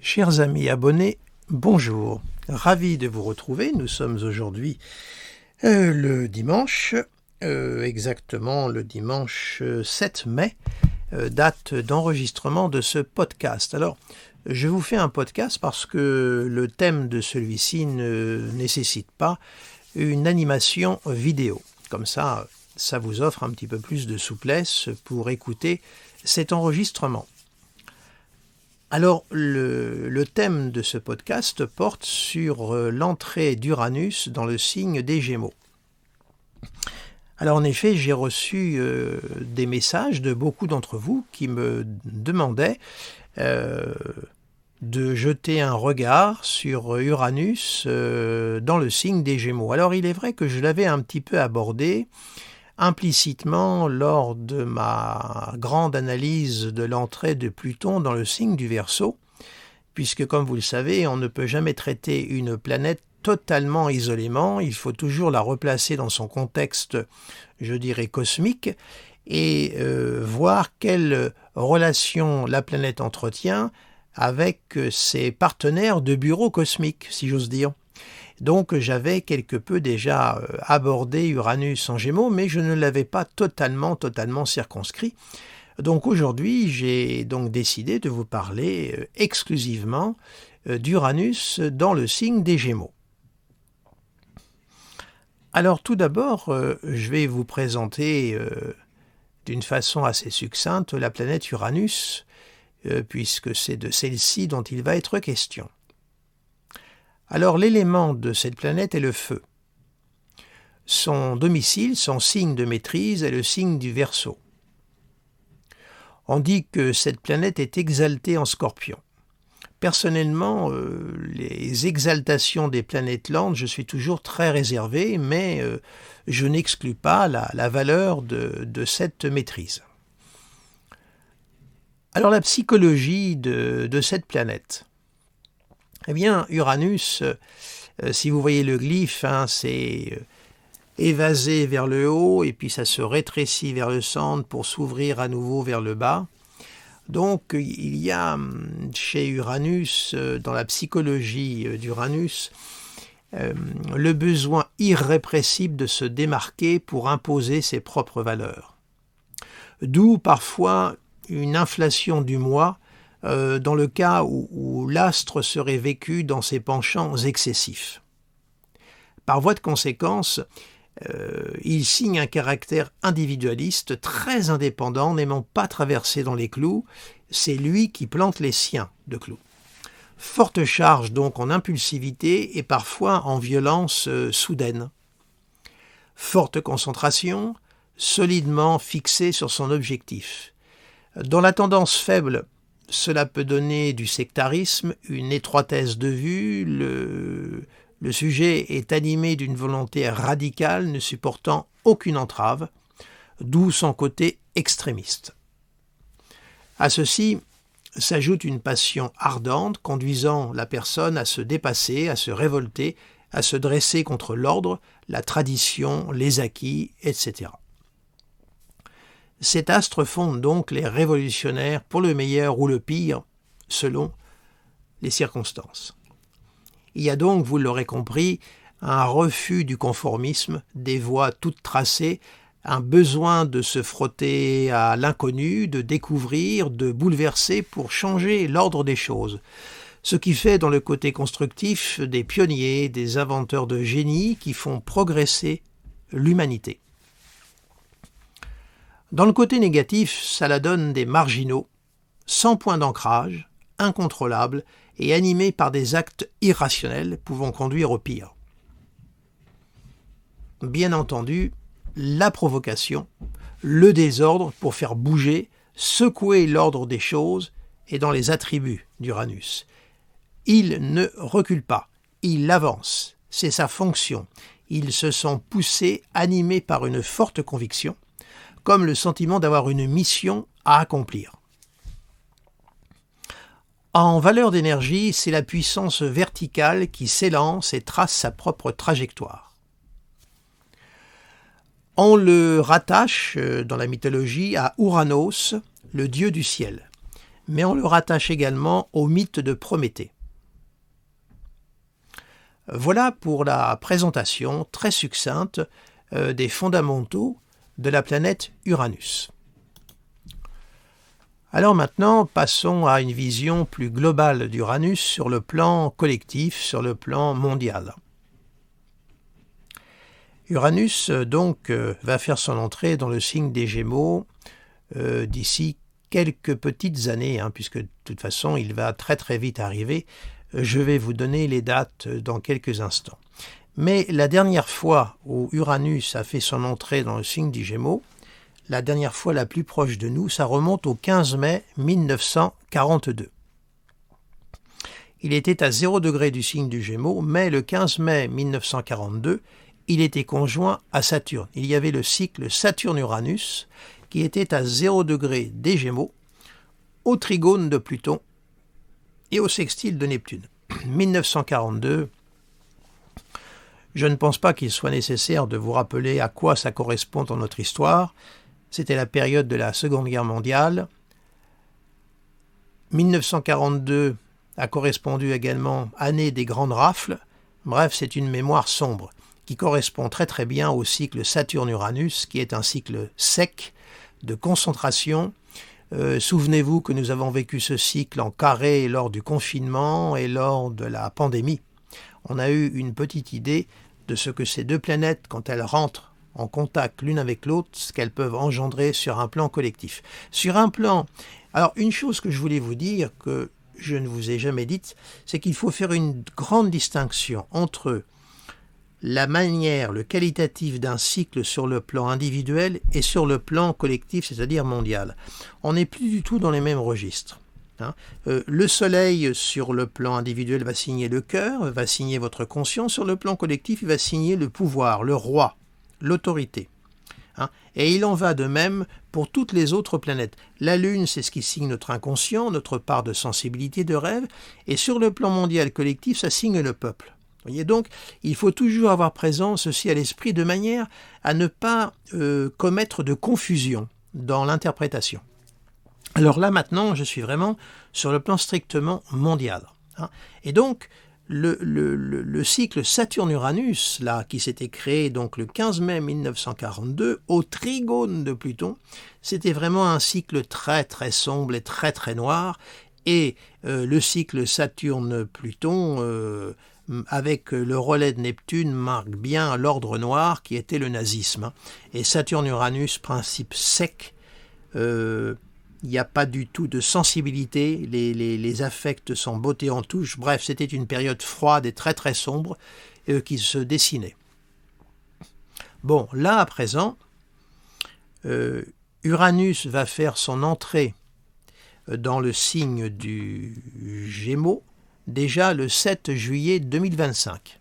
Chers amis abonnés, bonjour. Ravi de vous retrouver. Nous sommes aujourd'hui le dimanche, exactement le dimanche 7 mai, date d'enregistrement de ce podcast. Alors, je vous fais un podcast parce que le thème de celui-ci ne nécessite pas une animation vidéo. Comme ça vous offre un petit peu plus de souplesse pour écouter cet enregistrement. Alors, le thème de ce podcast porte sur l'entrée d'Uranus dans le signe des Gémeaux. Alors, en effet, j'ai reçu des messages de beaucoup d'entre vous qui me demandaient de jeter un regard sur Uranus dans le signe des Gémeaux. Alors, il est vrai que je l'avais un petit peu abordé implicitement lors de ma grande analyse de l'entrée de Pluton dans le signe du Verseau, puisque comme vous le savez, on ne peut jamais traiter une planète totalement isolément, il faut toujours la replacer dans son contexte, je dirais, cosmique, et voir quelle relation la planète entretient avec ses partenaires de bureau cosmique, si j'ose dire. Donc j'avais quelque peu déjà abordé Uranus en Gémeaux, mais je ne l'avais pas totalement circonscrit. Donc aujourd'hui, j'ai donc décidé de vous parler exclusivement d'Uranus dans le signe des Gémeaux. Alors tout d'abord, je vais vous présenter d'une façon assez succincte la planète Uranus, puisque c'est de celle-ci dont il va être question. Alors l'élément de cette planète est le feu. Son domicile, son signe de maîtrise est le signe du Verseau. On dit que cette planète est exaltée en Scorpion. Personnellement, les exaltations des planètes lentes, je suis toujours très réservé, mais je n'exclus pas la valeur de cette maîtrise. Alors la psychologie de cette planète. Eh bien, Uranus, si vous voyez le glyphe, c'est évasé vers le haut et puis ça se rétrécit vers le centre pour s'ouvrir à nouveau vers le bas. Donc, il y a chez Uranus, dans la psychologie d'Uranus, le besoin irrépressible de se démarquer pour imposer ses propres valeurs. D'où parfois une inflation du moi, dans le cas où l'astre serait vécu dans ses penchants excessifs. Par voie de conséquence, il signe un caractère individualiste, très indépendant, n'aimant pas traverser dans les clous, c'est lui qui plante les siens de clous. Forte charge donc en impulsivité et parfois en violence soudaine. Forte concentration, solidement fixé sur son objectif. Dans la tendance faible, cela peut donner du sectarisme, une étroitesse de vue, le sujet est animé d'une volonté radicale ne supportant aucune entrave, d'où son côté extrémiste. À ceci s'ajoute une passion ardente conduisant la personne à se dépasser, à se révolter, à se dresser contre l'ordre, la tradition, les acquis, etc. Cet astre fonde donc les révolutionnaires pour le meilleur ou le pire, selon les circonstances. Il y a donc, vous l'aurez compris, un refus du conformisme, des voies toutes tracées, un besoin de se frotter à l'inconnu, de découvrir, de bouleverser pour changer l'ordre des choses. Ce qui fait dans le côté constructif des pionniers, des inventeurs de génie qui font progresser l'humanité. Dans le côté négatif, ça donne des marginaux, sans point d'ancrage, incontrôlables et animés par des actes irrationnels pouvant conduire au pire. Bien entendu, la provocation, le désordre pour faire bouger, secouer l'ordre des choses est dans les attributs d'Uranus. Il ne recule pas, il avance, c'est sa fonction. Il se sent poussé, animé par une forte conviction, comme le sentiment d'avoir une mission à accomplir. En valeur d'énergie, c'est la puissance verticale qui s'élance et trace sa propre trajectoire. On le rattache dans la mythologie à Ouranos, le dieu du ciel. mais on le rattache également au mythe de Prométhée. Voilà pour la présentation très succincte des fondamentaux de la planète Uranus. Alors maintenant, passons à une vision plus globale d'Uranus sur le plan collectif, sur le plan mondial. Uranus, donc, va faire son entrée dans le signe des Gémeaux d'ici quelques petites années, puisque de toute façon, il va très très vite arriver. Je vais vous donner les dates dans quelques instants. Mais la dernière fois où Uranus a fait son entrée dans le signe des Gémeaux, la dernière fois la plus proche de nous, ça remonte au 15 mai 1942. Il était à 0 degré du signe du Gémeaux, mais le 15 mai 1942, il était conjoint à Saturne. Il y avait le cycle Saturne-Uranus qui était à 0 degré des Gémeaux, au trigone de Pluton et au sextile de Neptune. 1942, je ne pense pas qu'il soit nécessaire de vous rappeler à quoi ça correspond dans notre histoire. C'était la période de la Seconde Guerre mondiale. 1942 a correspondu également année des grandes rafles. Bref, c'est une mémoire sombre qui correspond très très bien au cycle Saturne-Uranus, qui est un cycle sec, de concentration. Souvenez-vous que nous avons vécu ce cycle en carré lors du confinement et lors de la pandémie. On a eu une petite idée de ce que ces deux planètes, quand elles rentrent en contact l'une avec l'autre, ce qu'elles peuvent engendrer sur un plan collectif. Sur un plan... Alors, une chose que je voulais vous dire, que je ne vous ai jamais dite, c'est qu'il faut faire une grande distinction entre la manière, le qualitatif d'un cycle sur le plan individuel et sur le plan collectif, c'est-à-dire mondial. On n'est plus du tout dans les mêmes registres. Le soleil, sur le plan individuel, va signer le cœur, va signer votre conscience. Sur le plan collectif, il va signer le pouvoir, le roi, l'autorité. Et il en va de même pour toutes les autres planètes. La Lune, c'est ce qui signe notre inconscient, notre part de sensibilité, de rêve. Et sur le plan mondial collectif, ça signe le peuple. Vous voyez, donc, il faut toujours avoir présent ceci à l'esprit de manière à ne pas commettre de confusion dans l'interprétation. Alors là, maintenant, je suis vraiment sur le plan strictement mondial. Et donc, le cycle Saturne-Uranus, là, qui s'était créé donc le 15 mai 1942, au trigone de Pluton, c'était vraiment un cycle très très sombre et très très noir. Et le cycle Saturne-Pluton, avec le relais de Neptune, marque bien l'ordre noir qui était le nazisme. Et Saturne-Uranus, principe sec, il n'y a pas du tout de sensibilité, les affects sont bottés en touche. Bref, c'était une période froide et très très sombre qui se dessinait. Bon, là à présent, Uranus va faire son entrée dans le signe du Gémeaux, déjà le 7 juillet 2025.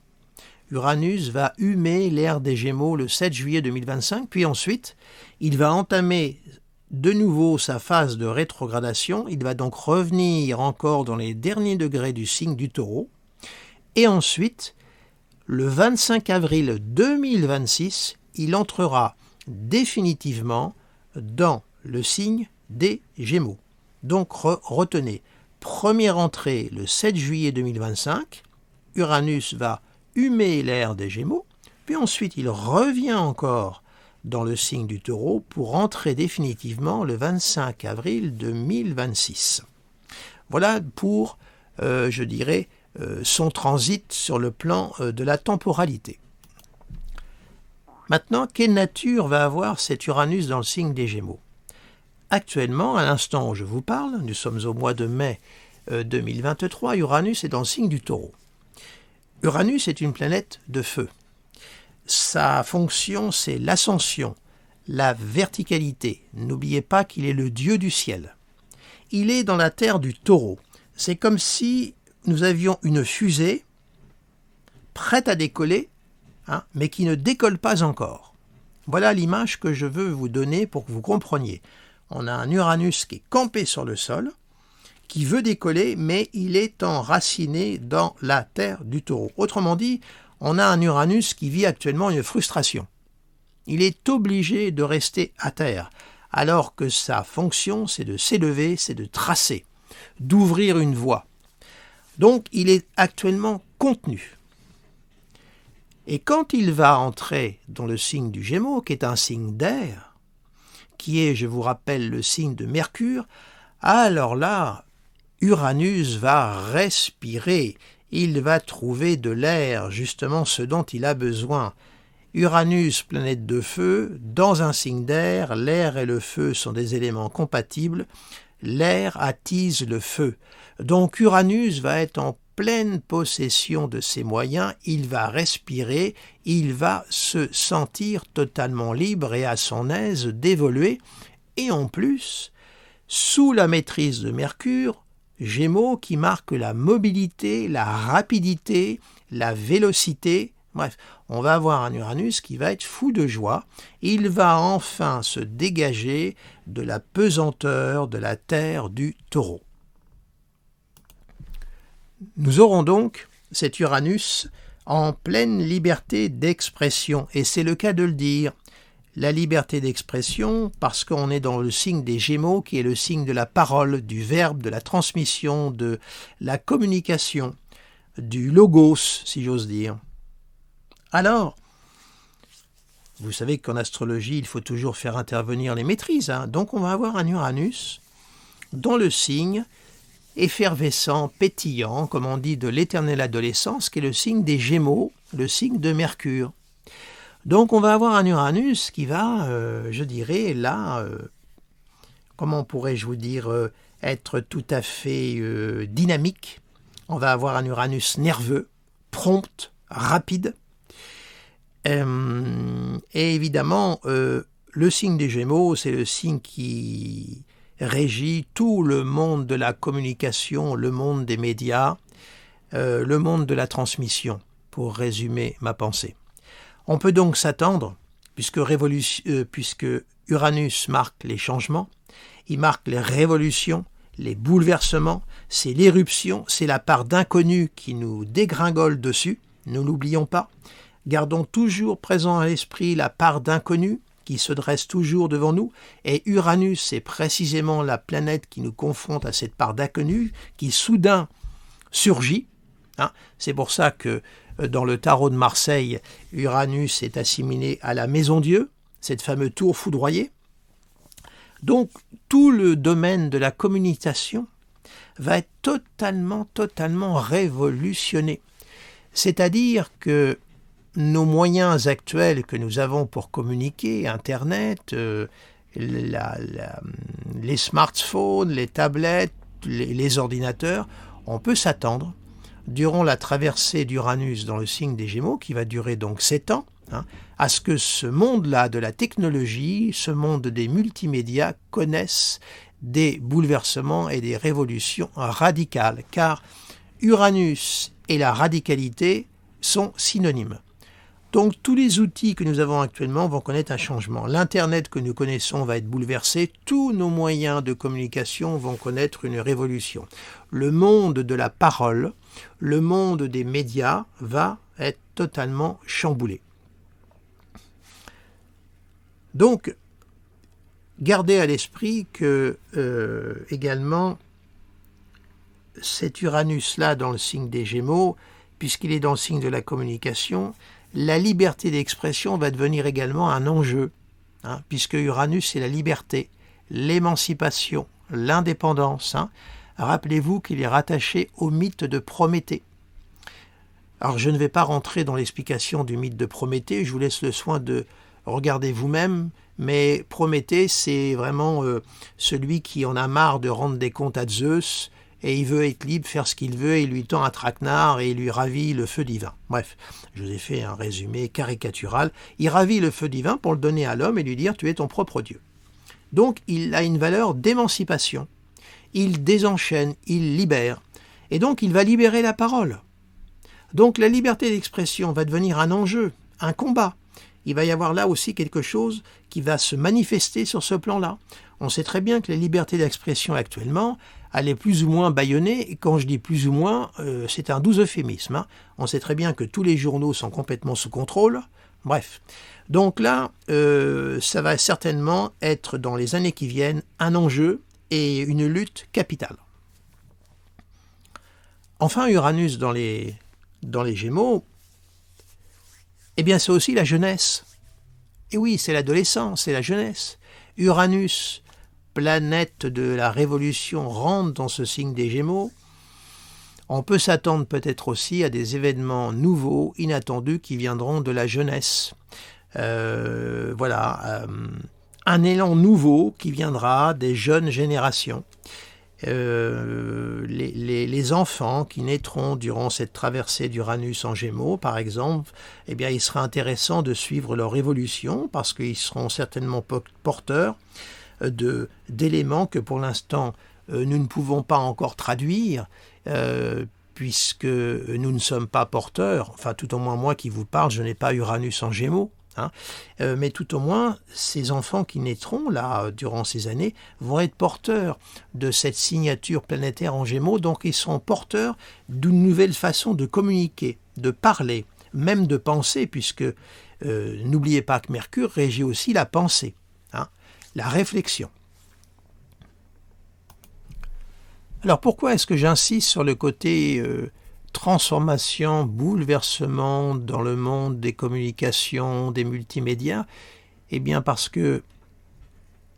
Uranus va humer l'ère des Gémeaux le 7 juillet 2025, puis ensuite, il va entamer de nouveau sa phase de rétrogradation. Il va donc revenir encore dans les derniers degrés du signe du Taureau. Et ensuite, le 25 avril 2026, il entrera définitivement dans le signe des Gémeaux. Donc retenez, première entrée le 7 juillet 2025, Uranus va humer l'ère des Gémeaux, puis ensuite il revient encore dans le signe du Taureau pour entrer définitivement le 25 avril 2026. Voilà pour, je dirais, son transit sur le plan de la temporalité. Maintenant, quelle nature va avoir cet Uranus dans le signe des Gémeaux ? Actuellement, à l'instant où je vous parle, nous sommes au mois de mai 2023, Uranus est dans le signe du Taureau. Uranus est une planète de feu. Sa fonction, c'est l'ascension, la verticalité. N'oubliez pas qu'il est le dieu du ciel. Il est dans la terre du Taureau. C'est comme si nous avions une fusée prête à décoller, mais qui ne décolle pas encore. Voilà l'image que je veux vous donner pour que vous compreniez. On a un Uranus qui est campé sur le sol, qui veut décoller, mais il est enraciné dans la terre du Taureau. Autrement dit, on a un Uranus qui vit actuellement une frustration. Il est obligé de rester à terre, alors que sa fonction, c'est de s'élever, c'est de tracer. d'ouvrir une voie. Donc il est actuellement contenu. Et quand il va entrer dans le signe du Gémeaux, qui est un signe d'air, qui est, je vous rappelle, le signe de Mercure, alors là, Uranus va respirer, il va trouver de l'air, justement ce dont il a besoin. Uranus, planète de feu, dans un signe d'air, l'air et le feu sont des éléments compatibles, l'air attise le feu. Donc Uranus va être en pleine possession de ses moyens, il va respirer, il va se sentir totalement libre et à son aise d'évoluer, et en plus, sous la maîtrise de Mercure, Gémeaux qui marque la mobilité, la rapidité, la vélocité. Bref, on va avoir un Uranus qui va être fou de joie. Il va enfin se dégager de la pesanteur de la terre du Taureau. Nous aurons donc cet Uranus en pleine liberté d'expression, et c'est le cas de le dire. La liberté d'expression, parce qu'on est dans le signe des Gémeaux, qui est le signe de la parole, du verbe, de la transmission, de la communication, du logos, si j'ose dire. Alors, vous savez qu'en astrologie, il faut toujours faire intervenir les maîtrises, donc on va avoir un Uranus dans le signe effervescent, pétillant, comme on dit, de l'éternelle adolescence, qui est le signe des Gémeaux, le signe de Mercure. Donc on va avoir un Uranus qui va, je dirais, là, comment pourrais-je vous dire, être tout à fait dynamique. On va avoir un Uranus nerveux, prompt, rapide. Et évidemment, le signe des Gémeaux, c'est le signe qui régit tout le monde de la communication, le monde des médias, le monde de la transmission, pour résumer ma pensée. On peut donc s'attendre, puisque Uranus marque les changements, il marque les révolutions, les bouleversements, c'est l'éruption, c'est la part d'inconnu qui nous dégringole dessus, ne l'oublions pas. Gardons toujours présent à l'esprit la part d'inconnu qui se dresse toujours devant nous, et Uranus, c'est précisément la planète qui nous confronte à cette part d'inconnu qui soudain surgit. C'est pour ça que dans le tarot de Marseille, Uranus est assimilé à la maison Dieu, cette fameuse tour foudroyée. Donc tout le domaine de la communication va être totalement révolutionné. C'est-à-dire que nos moyens actuels que nous avons pour communiquer, Internet, les smartphones, les tablettes, les ordinateurs, on peut s'attendre, durant la traversée d'Uranus dans le signe des Gémeaux, qui va durer donc 7 ans, à ce que ce monde-là de la technologie, ce monde des multimédias connaisse des bouleversements et des révolutions radicales, car Uranus et la radicalité sont synonymes. Donc tous les outils que nous avons actuellement vont connaître un changement. L'Internet que nous connaissons va être bouleversé, tous nos moyens de communication vont connaître une révolution. Le monde de la parole, le monde des médias va être totalement chamboulé. Donc, gardez à l'esprit que également cet Uranus-là dans le signe des Gémeaux, puisqu'il est dans le signe de la communication, la liberté d'expression va devenir également un enjeu, puisque Uranus c'est la liberté, l'émancipation, l'indépendance. Rappelez-vous qu'il est rattaché au mythe de Prométhée. Alors je ne vais pas rentrer dans l'explication du mythe de Prométhée, je vous laisse le soin de regarder vous-même, mais Prométhée c'est vraiment celui qui en a marre de rendre des comptes à Zeus, et il veut être libre, faire ce qu'il veut, et il lui tend un traquenard et il lui ravit le feu divin. Bref, je vous ai fait un résumé caricatural. Il ravit le feu divin pour le donner à l'homme et lui dire « tu es ton propre Dieu ». Donc il a une valeur d'émancipation. Il désenchaîne, il libère. Et donc il va libérer la parole. Donc la liberté d'expression va devenir un enjeu, un combat. Il va y avoir là aussi quelque chose qui va se manifester sur ce plan-là. On sait très bien que la liberté d'expression actuellement, elle est plus ou moins bâillonnée, et quand je dis plus ou moins, c'est un doux euphémisme. On sait très bien que tous les journaux sont complètement sous contrôle. Bref, donc là, ça va certainement être dans les années qui viennent un enjeu et une lutte capitale. Enfin, Uranus dans les Gémeaux, eh bien c'est aussi la jeunesse. Et oui, c'est l'adolescence, c'est la jeunesse. Uranus, planète de la révolution, rentre dans ce signe des Gémeaux. On peut s'attendre peut-être aussi à des événements nouveaux, inattendus, qui viendront de la jeunesse. Un élan nouveau qui viendra des jeunes générations. Les enfants qui naîtront durant cette traversée d'Uranus en Gémeaux, par exemple, eh bien, il sera intéressant de suivre leur évolution parce qu'ils seront certainement porteurs d'éléments que pour l'instant nous ne pouvons pas encore traduire puisque nous ne sommes pas porteurs, enfin tout au moins moi qui vous parle, je n'ai pas Uranus en Gémeaux. Mais tout au moins, ces enfants qui naîtront là durant ces années vont être porteurs de cette signature planétaire en Gémeaux, donc ils seront porteurs d'une nouvelle façon de communiquer, de parler, même de penser, puisque n'oubliez pas que Mercure régit aussi la pensée, la réflexion. Alors pourquoi est-ce que j'insiste sur le côté transformation, bouleversement dans le monde des communications, des multimédias? Eh bien parce que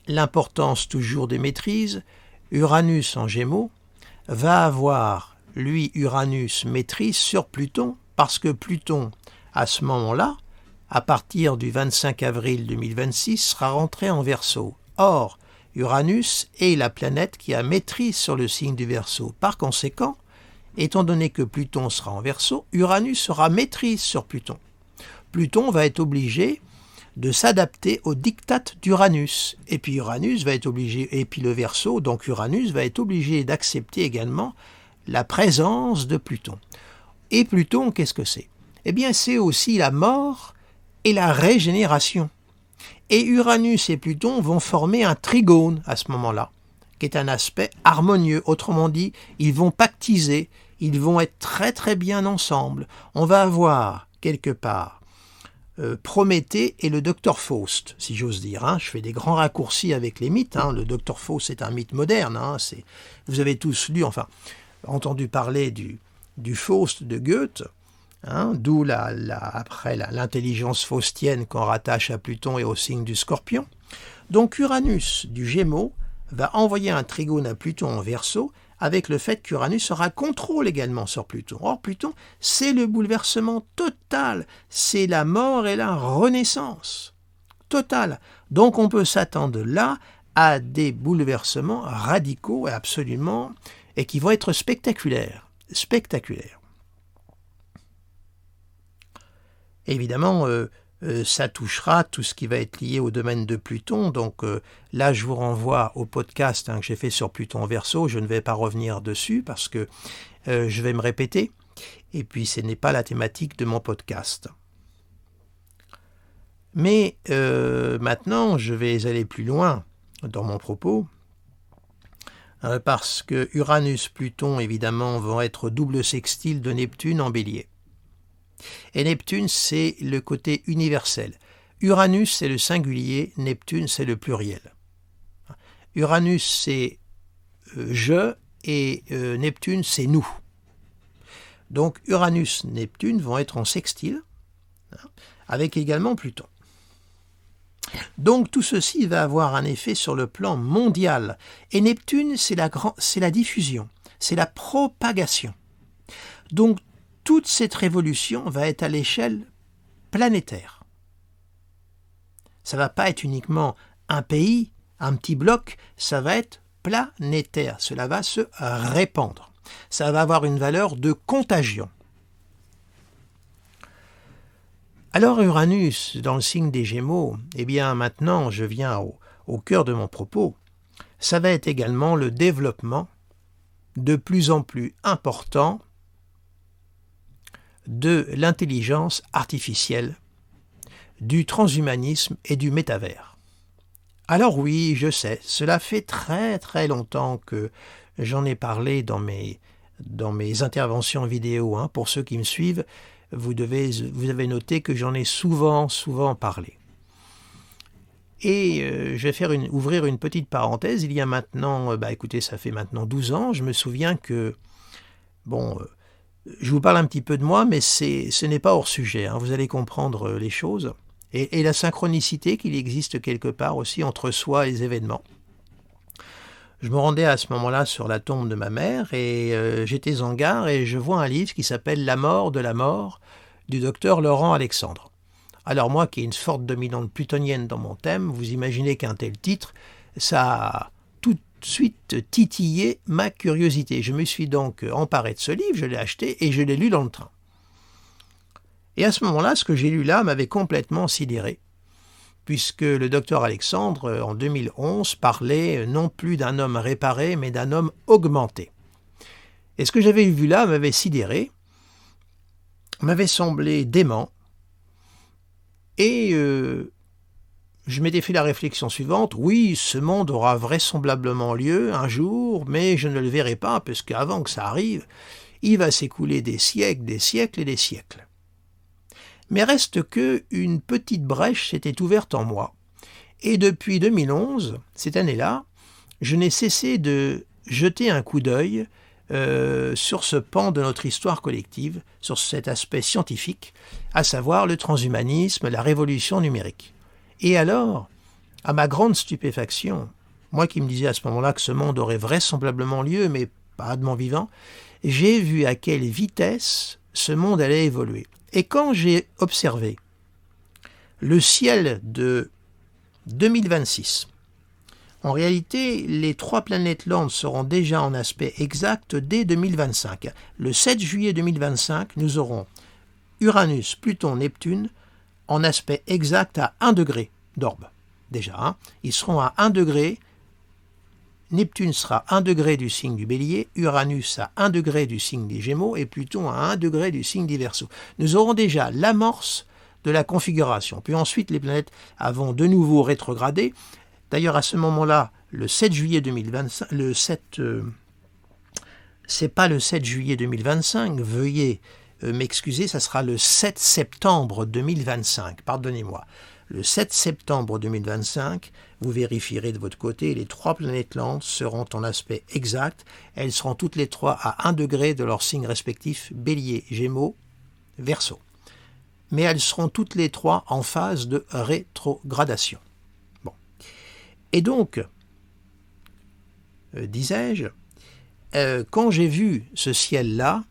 l'importance toujours des maîtrises, Uranus en Gémeaux va avoir, lui, Uranus maîtrise sur Pluton, parce que Pluton, à ce moment-là, à partir du 25 avril 2026, sera rentré en Verseau. Or, Uranus est la planète qui a maîtrise sur le signe du Verseau. Par conséquent, étant donné que Pluton sera en Verseau, Uranus sera maîtrise sur Pluton. Pluton va être obligé de s'adapter aux diktats d'Uranus. Et puis Uranus va être obligé, et puis le Verseau, donc Uranus va être obligé d'accepter également la présence de Pluton. Et Pluton, qu'est-ce que c'est? Eh bien, c'est aussi la mort et la régénération. Et Uranus et Pluton vont former un trigone à ce moment-là, qui est un aspect harmonieux. Autrement dit, ils vont pactiser, ils vont être très très bien ensemble. On va avoir quelque part Prométhée et le docteur Faust, si j'ose dire. Je fais des grands raccourcis avec les mythes. Le docteur Faust est un mythe moderne. Vous avez tous lu, enfin, entendu parler du Faust de Goethe. D'où après l'intelligence faustienne qu'on rattache à Pluton et au signe du Scorpion. Donc Uranus du Gémeaux va envoyer un trigone à Pluton en Verseau avec le fait qu'Uranus aura contrôle également sur Pluton. Or Pluton, c'est le bouleversement total, c'est la mort et la renaissance totale. Donc on peut s'attendre là à des bouleversements radicaux et qui vont être spectaculaires. Évidemment, ça touchera tout ce qui va être lié au domaine de Pluton. Donc là, je vous renvoie au podcast que j'ai fait sur Pluton en Verseau. Je ne vais pas revenir dessus parce que je vais me répéter. Et puis, ce n'est pas la thématique de mon podcast. Mais maintenant, je vais aller plus loin dans mon propos. Parce que Uranus, Pluton, évidemment, vont être double sextile de Neptune en Bélier. Et Neptune, c'est le côté universel. Uranus, c'est le singulier, Neptune, c'est le pluriel. Uranus, c'est je, et Neptune, c'est nous. Donc Uranus, Neptune vont être en sextile, avec également Pluton. Donc tout ceci va avoir un effet sur le plan mondial. Et Neptune, c'est la diffusion, c'est la propagation. Donc toute cette révolution va être à l'échelle planétaire. Ça ne va pas être uniquement un pays, un petit bloc, ça va être planétaire. Cela va se répandre. Ça va avoir une valeur de contagion. Alors Uranus, dans le signe des Gémeaux, eh bien maintenant je viens au cœur de mon propos, ça va être également le développement de plus en plus important de l'intelligence artificielle, du transhumanisme et du métavers. Alors oui, je sais, cela fait très très longtemps que j'en ai parlé dans mes interventions vidéo. Pour ceux qui me suivent, vous avez noté que j'en ai souvent parlé. Et je vais ouvrir une petite parenthèse. Il y a maintenant, écoutez, ça fait maintenant 12 ans, je me souviens que, Je vous parle un petit peu de moi, mais ce n'est pas hors sujet, hein, vous allez comprendre les choses. Et la synchronicité qu'il existe quelque part aussi entre soi et les événements. Je me rendais à ce moment-là sur la tombe de ma mère et j'étais en gare et je vois un livre qui s'appelle « La mort de la mort » du docteur Laurent Alexandre. Alors moi, qui ai une forte dominante plutonienne dans mon thème, vous imaginez qu'un tel titre, ça a tout de suite titillé ma curiosité. Je me suis donc emparé de ce livre, je l'ai acheté et je l'ai lu dans le train. Et à ce moment-là, ce que j'ai lu là m'avait complètement sidéré, puisque le docteur Alexandre, en 2011, parlait non plus d'un homme réparé, mais d'un homme augmenté. Et ce que j'avais vu là m'avait sidéré, m'avait semblé dément, et je m'étais fait la réflexion suivante, oui, ce monde aura vraisemblablement lieu un jour, mais je ne le verrai pas, parce qu'avant que ça arrive, il va s'écouler des siècles et des siècles. Mais reste qu'une petite brèche s'était ouverte en moi. Et depuis 2011, cette année-là, je n'ai cessé de jeter un coup d'œil sur ce pan de notre histoire collective, sur cet aspect scientifique, à savoir le transhumanisme, la révolution numérique. Et alors, à ma grande stupéfaction, moi qui me disais à ce moment-là que ce monde aurait vraisemblablement lieu, mais pas de mon vivant, j'ai vu à quelle vitesse ce monde allait évoluer. Et quand j'ai observé le ciel de 2026, en réalité, les 3 planètes lentes seront déjà en aspect exact dès 2025. Le 7 juillet 2025, nous aurons Uranus, Pluton, Neptune en aspect exact à 1 degré d'orbe. Déjà, hein. Ils seront à 1 degré. Neptune sera à 1 degré du signe du Bélier, Uranus à 1 degré du signe des Gémeaux et Pluton à 1 degré du signe des Verseaux. Nous aurons déjà l'amorce de la configuration. Puis ensuite, les planètes vont de nouveau rétrograder. D'ailleurs, à ce moment-là, le 7 juillet 2025, c'est pas le 7 juillet 2025, veuillez m'excuser, ça sera le 7 septembre 2025, pardonnez-moi. Le 7 septembre 2025, vous vérifierez de votre côté, les 3 planètes lentes seront en aspect exact. Elles seront toutes les 3 à 1 degré de leur signe respectif, Bélier, Gémeaux, Verseau. Mais elles seront toutes les 3 en phase de rétrogradation. Bon. Et donc, disais-je, quand j'ai vu ce ciel-là,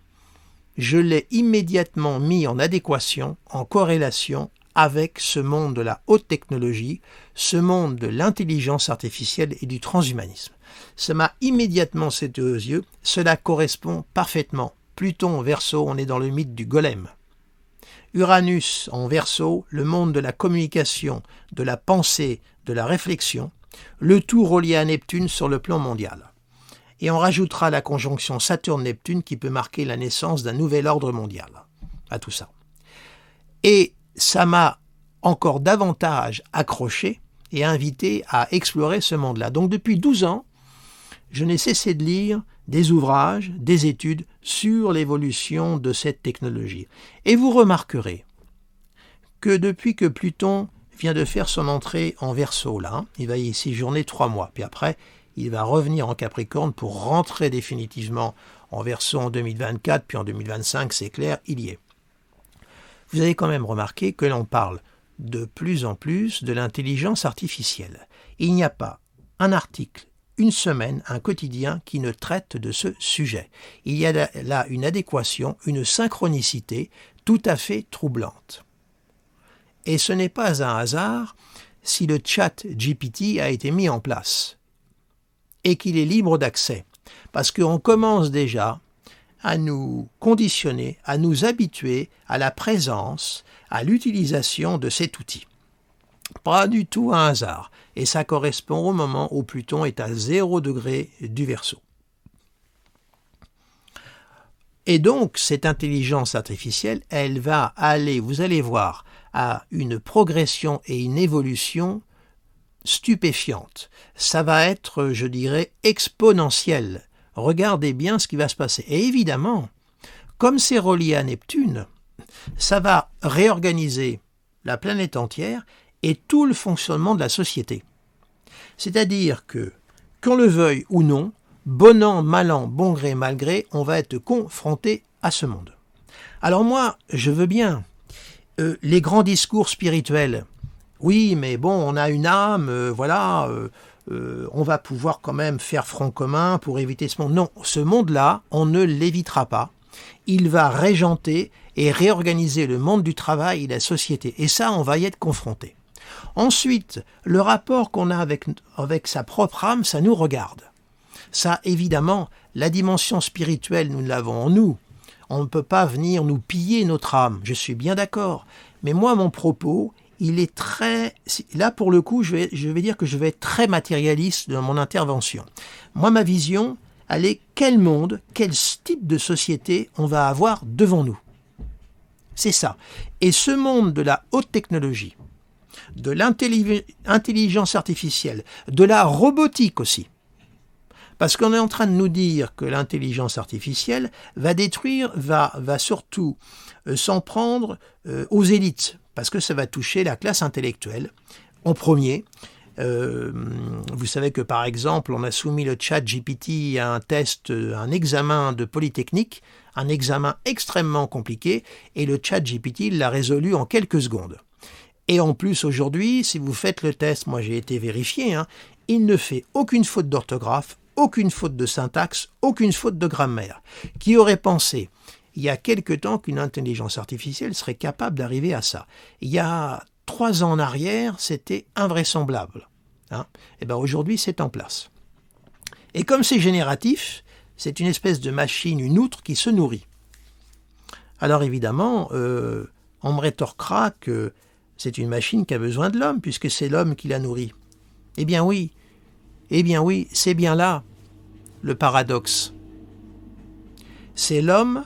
je l'ai immédiatement mis en adéquation, en corrélation avec ce monde de la haute technologie, ce monde de l'intelligence artificielle et du transhumanisme. Ça m'a immédiatement sauté aux yeux, cela correspond parfaitement. Pluton en Verseau, on est dans le mythe du golem. Uranus en Verseau, le monde de la communication, de la pensée, de la réflexion, le tout relié à Neptune sur le plan mondial. Et on rajoutera la conjonction Saturne-Neptune qui peut marquer la naissance d'un nouvel ordre mondial à tout ça. Et ça m'a encore davantage accroché et invité à explorer ce monde-là. Donc depuis 12 ans, je n'ai cessé de lire des ouvrages, des études sur l'évolution de cette technologie. Et vous remarquerez que depuis que Pluton vient de faire son entrée en Verseau, là, il va y séjourner 3 mois, puis après, il va revenir en Capricorne pour rentrer définitivement en Verseau en 2024, puis en 2025, c'est clair, il y est. Vous avez quand même remarqué que l'on parle de plus en plus de l'intelligence artificielle. Il n'y a pas un article, une semaine, un quotidien qui ne traite de ce sujet. Il y a là une adéquation, une synchronicité tout à fait troublante. Et ce n'est pas un hasard si le chat GPT a été mis en place et qu'il est libre d'accès, parce qu'on commence déjà à nous conditionner, à nous habituer à la présence, à l'utilisation de cet outil. Pas du tout un hasard, et ça correspond au moment où Pluton est à 0 degré du Verseau. Et donc, cette intelligence artificielle, elle va aller, vous allez voir, à une progression et une évolution stupéfiante. Ça va être, je dirais, exponentiel. Regardez bien ce qui va se passer. Et évidemment, comme c'est relié à Neptune, ça va réorganiser la planète entière et tout le fonctionnement de la société. C'est-à-dire que, qu'on le veuille ou non, bon an, mal an, bon gré, mal gré, on va être confronté à ce monde. Alors moi, je veux bien les grands discours spirituels. Oui, mais bon, on a une âme, on va pouvoir quand même faire front commun pour éviter ce monde. Non, ce monde-là, on ne l'évitera pas. Il va régenter et réorganiser le monde du travail et la société. Et ça, on va y être confronté. Ensuite, le rapport qu'on a avec sa propre âme, ça nous regarde. Ça, évidemment, la dimension spirituelle, nous l'avons en nous. On ne peut pas venir nous piller notre âme, je suis bien d'accord. Mais moi, mon propos, il est très... Là, pour le coup, je vais dire que je vais être très matérialiste dans mon intervention. Moi, ma vision, elle est quel monde, quel type de société on va avoir devant nous. C'est ça. Et ce monde de la haute technologie, de l'intelligence artificielle, de la robotique aussi. Parce qu'on est en train de nous dire que l'intelligence artificielle va détruire, va surtout s'en prendre aux élites, parce que ça va toucher la classe intellectuelle en premier. Vous savez que par exemple, on a soumis le chat GPT à un test, un examen de Polytechnique, un examen extrêmement compliqué, et le chat GPT l'a résolu en quelques secondes. Et en plus, aujourd'hui, si vous faites le test, moi j'ai été vérifié, il ne fait aucune faute d'orthographe, aucune faute de syntaxe, aucune faute de grammaire. Qui aurait pensé, il y a quelque temps, qu'une intelligence artificielle serait capable d'arriver à ça? Il y a 3 ans en arrière, c'était invraisemblable. Et bien aujourd'hui, c'est en place. Et comme c'est génératif, c'est une espèce de machine, une outre qui se nourrit. Alors évidemment, on me rétorquera que c'est une machine qui a besoin de l'homme, puisque c'est l'homme qui la nourrit. Eh bien oui, c'est bien là le paradoxe. C'est l'homme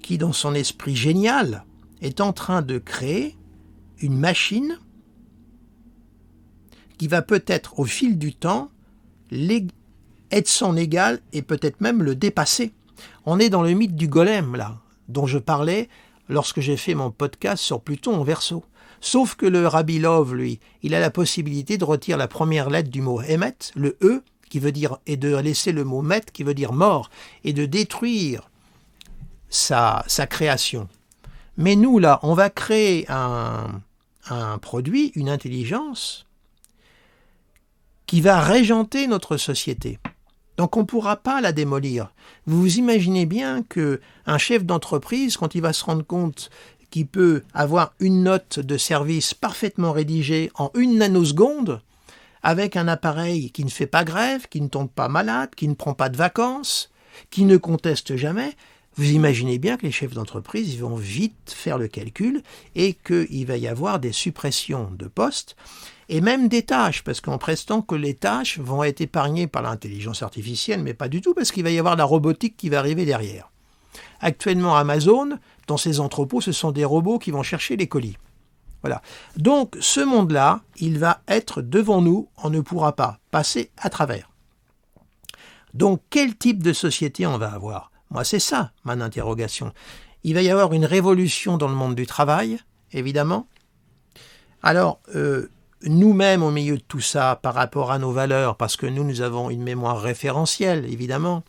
qui, dans son esprit génial, est en train de créer une machine qui va peut-être, au fil du temps, être son égal et peut-être même le dépasser. On est dans le mythe du golem, là, dont je parlais lorsque j'ai fait mon podcast sur Pluton en Verseau. Sauf que le Rabbi Love, lui, il a la possibilité de retirer la première lettre du mot Emet, le E, qui veut dire, et de laisser le mot Met, qui veut dire mort, et de détruire sa création. Mais nous, là, on va créer un produit, une intelligence, qui va régenter notre société. Donc on ne pourra pas la démolir. Vous vous imaginez bien qu'un chef d'entreprise, quand il va se rendre compte qu'il peut avoir une note de service parfaitement rédigée en 1 nanoseconde, avec un appareil qui ne fait pas grève, qui ne tombe pas malade, qui ne prend pas de vacances, qui ne conteste jamais, vous imaginez bien que les chefs d'entreprise ils vont vite faire le calcul et qu'il va y avoir des suppressions de postes et même des tâches, parce qu'en prestant que les tâches vont être épargnées par l'intelligence artificielle, mais pas du tout, parce qu'il va y avoir la robotique qui va arriver derrière. Actuellement, Amazon, dans ses entrepôts, ce sont des robots qui vont chercher les colis. Voilà. Donc, ce monde-là, il va être devant nous, on ne pourra pas passer à travers. Donc, quel type de société on va avoir? Moi, c'est ça, mon interrogation. Il va y avoir une révolution dans le monde du travail, évidemment. Alors, nous-mêmes, au milieu de tout ça, par rapport à nos valeurs, parce que nous avons une mémoire référentielle, évidemment,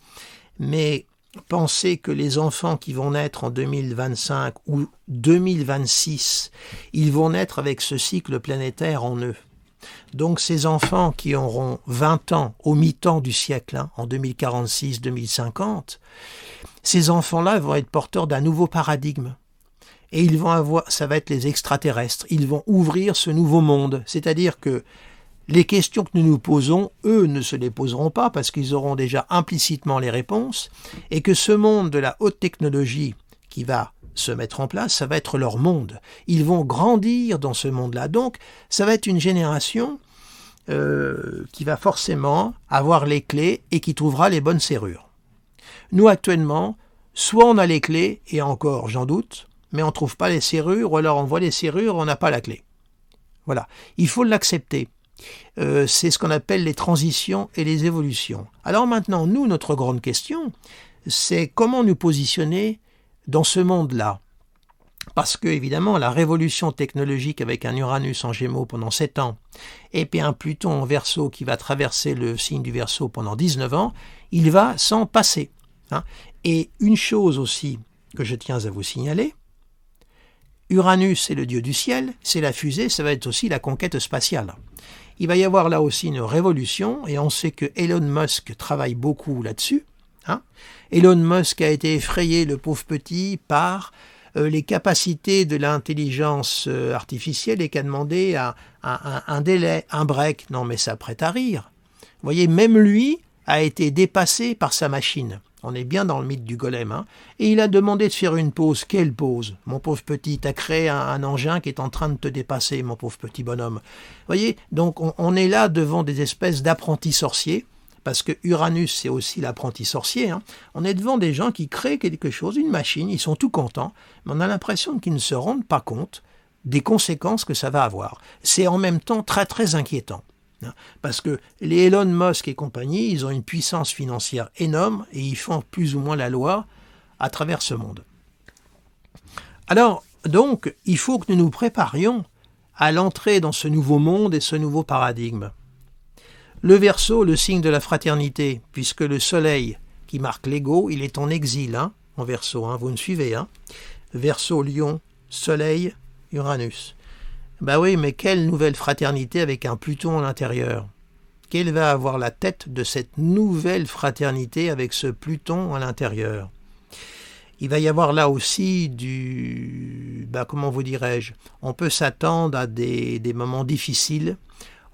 mais pensez que les enfants qui vont naître en 2025 ou 2026, ils vont naître avec ce cycle planétaire en eux. Donc ces enfants qui auront 20 ans au mi-temps du siècle, en 2046-2050, ces enfants-là vont être porteurs d'un nouveau paradigme. Et ils vont avoir, ça va être les extraterrestres, ils vont ouvrir ce nouveau monde. C'est-à-dire que les questions que nous nous posons, eux ne se les poseront pas parce qu'ils auront déjà implicitement les réponses, et que ce monde de la haute technologie qui va se mettre en place, ça va être leur monde. Ils vont grandir dans ce monde-là. Donc, ça va être une génération qui va forcément avoir les clés et qui trouvera les bonnes serrures. Nous, actuellement, soit on a les clés, et encore, j'en doute, mais on ne trouve pas les serrures, ou alors on voit les serrures, on n'a pas la clé. Voilà, il faut l'accepter. C'est ce qu'on appelle les transitions et les évolutions. Alors maintenant, nous, notre grande question, c'est comment nous positionner dans ce monde-là. Parce que, évidemment, la révolution technologique avec un Uranus en Gémeaux pendant 7 ans, et puis un Pluton en Verseau qui va traverser le signe du Verseau pendant 19 ans, il va s'en passer. hein. Et une chose aussi que je tiens à vous signaler, Uranus, c'est le dieu du ciel, c'est la fusée, ça va être aussi la conquête spatiale. Il va y avoir là aussi une révolution, et on sait que Elon Musk travaille beaucoup là-dessus. Hein. Elon Musk a été effrayé, le pauvre petit, par les capacités de l'intelligence artificielle et qu'a demandé un délai, un break. Non mais ça prête à rire. Vous voyez, même lui a été dépassé par sa machine. On est bien dans le mythe du golem. Hein. Et il a demandé de faire une pause. Quelle pause? Mon pauvre petit, tu as créé un engin qui est en train de te dépasser, mon pauvre petit bonhomme. Vous voyez, donc on est là devant des espèces d'apprentis sorciers, parce que Uranus, c'est aussi l'apprenti sorcier. Hein. On est devant des gens qui créent quelque chose, une machine, ils sont tout contents, mais on a l'impression qu'ils ne se rendent pas compte des conséquences que ça va avoir. C'est en même temps très très inquiétant. Parce que les Elon Musk et compagnie, ils ont une puissance financière énorme et ils font plus ou moins la loi à travers ce monde. Alors, donc, il faut que nous nous préparions à l'entrée dans ce nouveau monde et ce nouveau paradigme. Le Verseau, le signe de la fraternité, puisque le soleil qui marque l'ego, il est en exil, hein, en Verseau, hein, vous me suivez, hein. Verseau, Lion, Soleil, Uranus. Ben oui, mais quelle nouvelle fraternité avec un Pluton à l'intérieur? Quelle va avoir la tête de cette nouvelle fraternité avec ce Pluton à l'intérieur? Il va y avoir là aussi comment vous dirais-je, on peut s'attendre à des moments difficiles,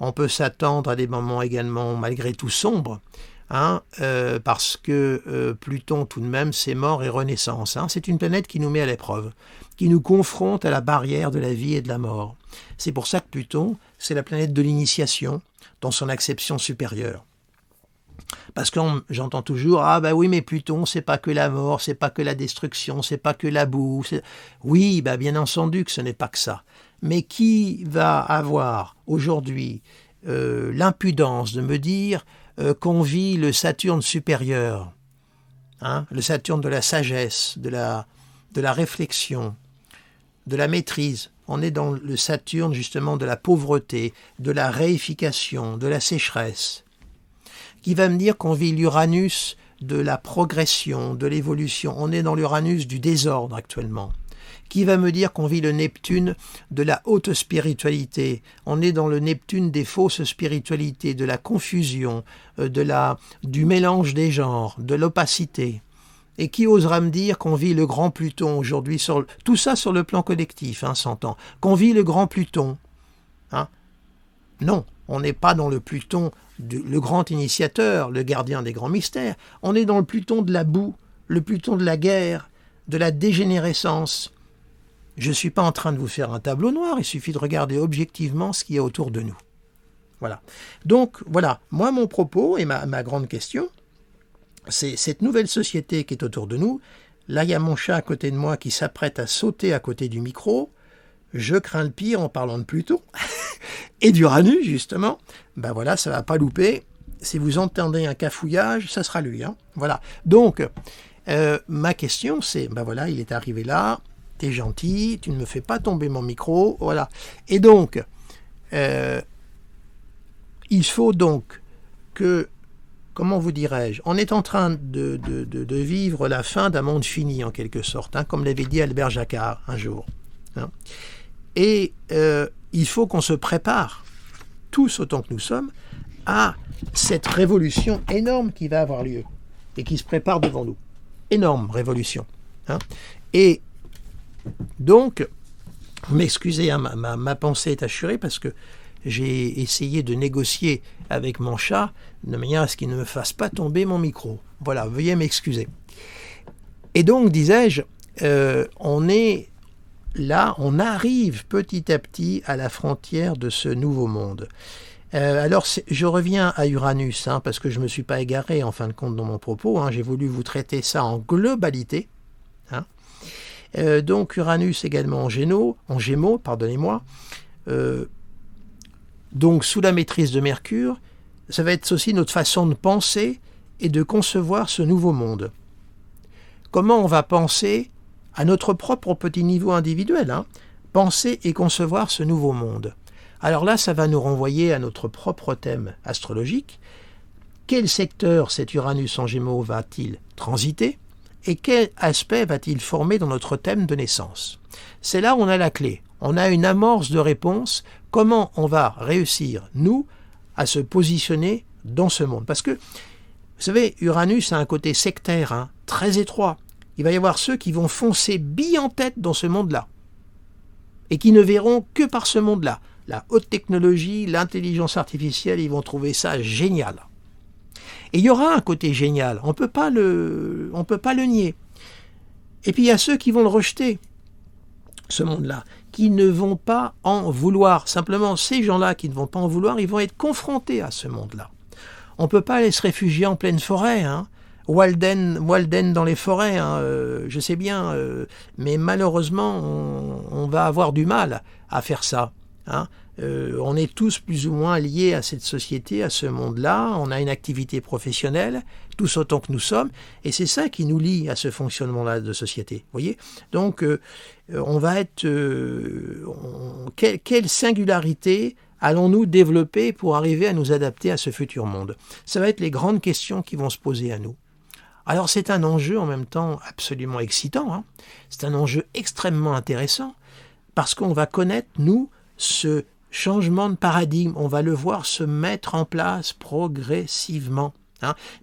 on peut s'attendre à des moments également malgré tout sombres, hein, parce que Pluton tout de même c'est mort et renaissance. Hein. C'est une planète qui nous met à l'épreuve, qui nous confronte à la barrière de la vie et de la mort. C'est pour ça que Pluton, c'est la planète de l'initiation dans son acception supérieure. Parce que j'entends toujours, ah bah oui mais Pluton c'est pas que la mort, c'est pas que la destruction, c'est pas que la boue. Oui, bah bien entendu que ce n'est pas que ça. Mais qui va avoir aujourd'hui l'impudence de me dire qu'on vit le Saturne supérieur, hein, le Saturne de la sagesse, de la réflexion, de la maîtrise. On est dans le Saturne justement de la pauvreté, de la réification, de la sécheresse. Qui va me dire qu'on vit l'Uranus de la progression, de l'évolution. On est dans l'Uranus du désordre actuellement. Qui va me dire qu'on vit le Neptune de la haute spiritualité. On est dans le Neptune des fausses spiritualités, de la confusion, du mélange des genres, de l'opacité. Et qui osera me dire qu'on vit le grand Pluton aujourd'hui, tout ça sur le plan collectif, hein, s'entend, qu'on vit le grand Pluton. Hein? Non, on n'est pas dans le Pluton, le grand initiateur, le gardien des grands mystères. On est dans le Pluton de la boue, le Pluton de la guerre, de la dégénérescence. Je ne suis pas en train de vous faire un tableau noir, il suffit de regarder objectivement ce qu'il y a autour de nous. Voilà. Donc, voilà, moi, mon propos et ma grande question, c'est cette nouvelle société qui est autour de nous. Là, il y a mon chat à côté de moi qui s'apprête à sauter à côté du micro. Je crains le pire en parlant de Pluton et d'Uranus, justement. Ben voilà, ça ne va pas louper. Si vous entendez un cafouillage, ça sera lui. Hein. Voilà. Donc, ma question, c'est, ben voilà, il est arrivé là, t'es gentil, tu ne me fais pas tomber mon micro, voilà. Et donc, il faut donc que, comment vous dirais-je, on est en train de vivre la fin d'un monde fini, en quelque sorte, hein, comme l'avait dit Albert Jacquard un jour. Hein. Et il faut qu'on se prépare, tous autant que nous sommes, à cette révolution énorme qui va avoir lieu et qui se prépare devant nous. Énorme révolution. Hein. Et donc, vous m'excusez, hein, ma pensée est assurée parce que j'ai essayé de négocier avec mon chat de manière à ce qu'il ne me fasse pas tomber mon micro. Voilà, veuillez m'excuser. Et donc, disais-je, on est là, on arrive petit à petit à la frontière de ce nouveau monde. Alors, je reviens à Uranus, hein, parce que je ne me suis pas égaré en fin de compte dans mon propos. Hein, j'ai voulu vous traiter ça en globalité. Hein. Donc, Uranus également en Gémeaux, pardonnez-moi. Donc, sous la maîtrise de Mercure, ça va être aussi notre façon de penser et de concevoir ce nouveau monde. Comment on va penser à notre propre petit niveau individuel, hein, penser et concevoir ce nouveau monde. Alors là, ça va nous renvoyer à notre propre thème astrologique. quel secteur cet Uranus en Gémeaux va-t-il transiter et quel aspect va-t-il former dans notre thème de naissance. C'est là où on a la clé. On a une amorce de réponse. Comment on va réussir, nous, à se positionner dans ce monde. Parce que, vous savez, Uranus a un côté sectaire, très étroit. Il va y avoir ceux qui vont foncer bille en tête dans ce monde-là et qui ne verront que par ce monde-là. La haute technologie, l'intelligence artificielle, ils vont trouver ça génial. Et il y aura un côté génial, on ne peut pas le nier. Et puis il y a ceux qui vont le rejeter, ce monde-là, qui ne vont pas en vouloir. Simplement, ces gens-là qui ne vont pas en vouloir, ils vont être confrontés à ce monde-là. On ne peut pas aller se réfugier en pleine forêt, Walden dans les forêts, je sais bien, mais malheureusement, on va avoir du mal à faire ça. On est tous plus ou moins liés à cette société, à ce monde-là. On a une activité professionnelle, tous autant que nous sommes, et c'est ça qui nous lie à ce fonctionnement-là de société. Voyez. Donc, on va être... quelle singularité allons-nous développer pour arriver à nous adapter à ce futur monde? Ça va être les grandes questions qui vont se poser à nous. Alors, c'est un enjeu en même temps absolument excitant. C'est un enjeu extrêmement intéressant, parce qu'on va connaître, nous, ce changement de paradigme, on va le voir se mettre en place progressivement.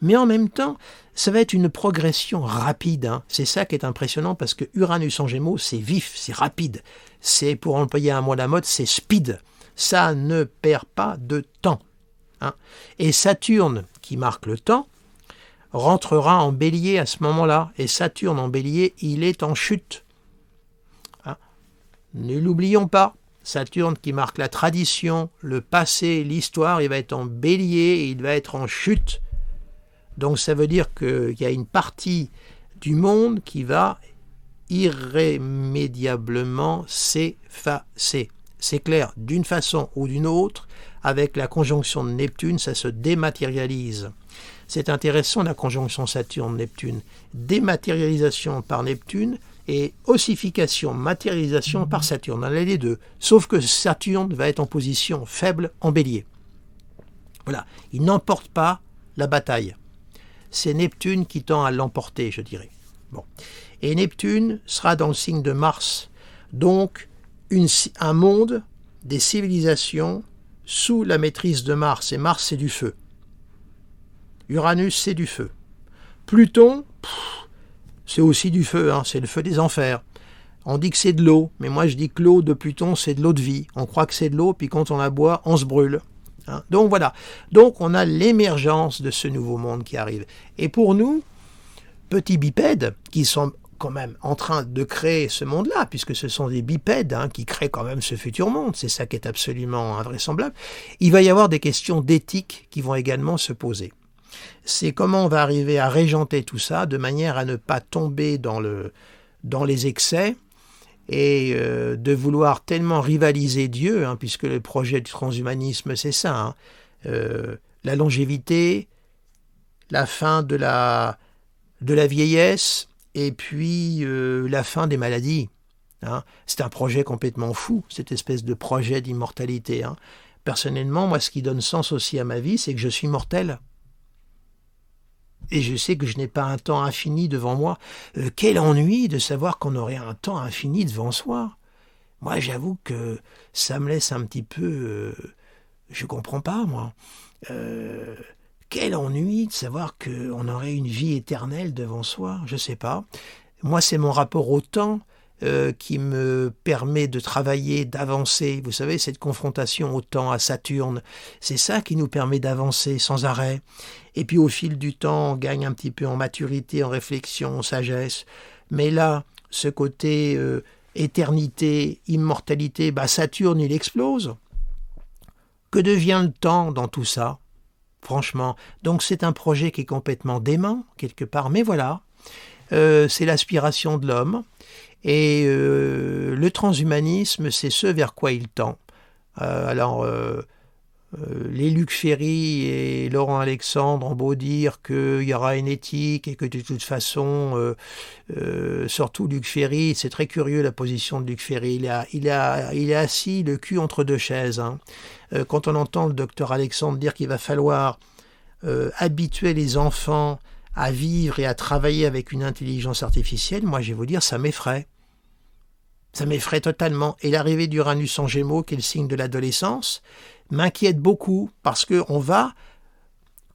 Mais en même temps, ça va être une progression rapide. C'est ça qui est impressionnant parce que Uranus en Gémeaux, c'est vif, c'est rapide. C'est, pour employer un mot à la mode, c'est speed. Ça ne perd pas de temps. Et Saturne, qui marque le temps, rentrera en bélier à ce moment-là. Et Saturne en bélier, il est en chute. Ne l'oublions pas. Saturne qui marque la tradition, le passé, l'histoire, il va être en bélier et il va être en chute. Donc ça veut dire qu'il y a une partie du monde qui va irrémédiablement s'effacer. C'est clair, d'une façon ou d'une autre, avec la conjonction de Neptune, ça se dématérialise. C'est intéressant la conjonction Saturne-Neptune. Dématérialisation par Neptune, et ossification, matérialisation par Saturne. On a les deux. Sauf que Saturne va être en position faible en bélier. Voilà. Il n'emporte pas la bataille. C'est Neptune qui tend à l'emporter, je dirais. Bon. Et Neptune sera dans le signe de Mars. Donc, un monde, des civilisations sous la maîtrise de Mars. Et Mars, c'est du feu. Uranus, c'est du feu. Pluton, c'est aussi du feu, c'est le feu des enfers. On dit que c'est de l'eau, mais moi je dis que l'eau de Pluton, c'est de l'eau de vie. On croit que c'est de l'eau, puis quand on la boit, on se brûle. Donc voilà. Donc on a l'émergence de ce nouveau monde qui arrive. Et pour nous, petits bipèdes, qui sont quand même en train de créer ce monde-là, puisque ce sont des bipèdes qui créent quand même ce futur monde, c'est ça qui est absolument invraisemblable, il va y avoir des questions d'éthique qui vont également se poser. C'est comment on va arriver à régenter tout ça de manière à ne pas tomber dans les excès et de vouloir tellement rivaliser Dieu, puisque le projet du transhumanisme, c'est ça, la longévité, la fin de la vieillesse et puis la fin des maladies. C'est un projet complètement fou, cette espèce de projet d'immortalité. Personnellement, moi, ce qui donne sens aussi à ma vie, c'est que je suis mortel. Et je sais que je n'ai pas un temps infini devant moi. Quel ennui de savoir qu'on aurait un temps infini devant soi. Moi, j'avoue que ça me laisse un petit peu... je comprends pas, moi. Quel ennui de savoir qu'on aurait une vie éternelle devant soi. Je sais pas. Moi, c'est mon rapport au temps qui me permet de travailler, d'avancer. Vous savez, cette confrontation au temps, à Saturne, c'est ça qui nous permet d'avancer sans arrêt. Et puis au fil du temps, on gagne un petit peu en maturité, en réflexion, en sagesse. Mais là, ce côté éternité, immortalité, Saturne, il explose. Que devient le temps dans tout ça ? Franchement. Donc c'est un projet qui est complètement dément, quelque part. Mais voilà, c'est l'aspiration de l'homme. Et le transhumanisme, c'est ce vers quoi il tend. Les Luc Ferry et Laurent Alexandre ont beau dire qu'il y aura une éthique et que de toute façon, surtout Luc Ferry, c'est très curieux la position de Luc Ferry, il est assis le cul entre deux chaises. Quand on entend le docteur Alexandre dire qu'il va falloir habituer les enfants à vivre et à travailler avec une intelligence artificielle, moi je vais vous dire, ça m'effraie. Ça m'effraie totalement. Et l'arrivée d'Uranus en Gémeaux, qui est le signe de l'adolescence, m'inquiète beaucoup parce qu'on va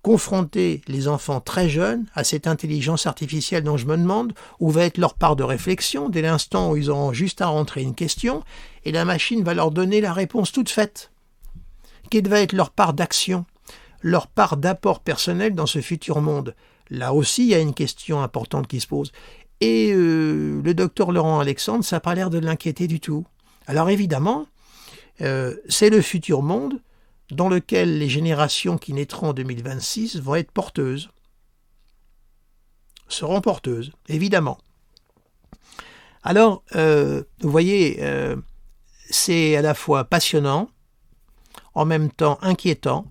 confronter les enfants très jeunes à cette intelligence artificielle dont je me demande où va être leur part de réflexion dès l'instant où ils auront juste à rentrer une question et la machine va leur donner la réponse toute faite. Quelle va être leur part d'action, leur part d'apport personnel dans ce futur monde? Là aussi, il y a une question importante qui se pose. Et le docteur Laurent Alexandre, ça n'a pas l'air de l'inquiéter du tout. Alors évidemment, c'est le futur monde dans lequel les générations qui naîtront en 2026 vont être porteuses. Seront porteuses, évidemment. Alors, vous voyez, c'est à la fois passionnant, en même temps inquiétant.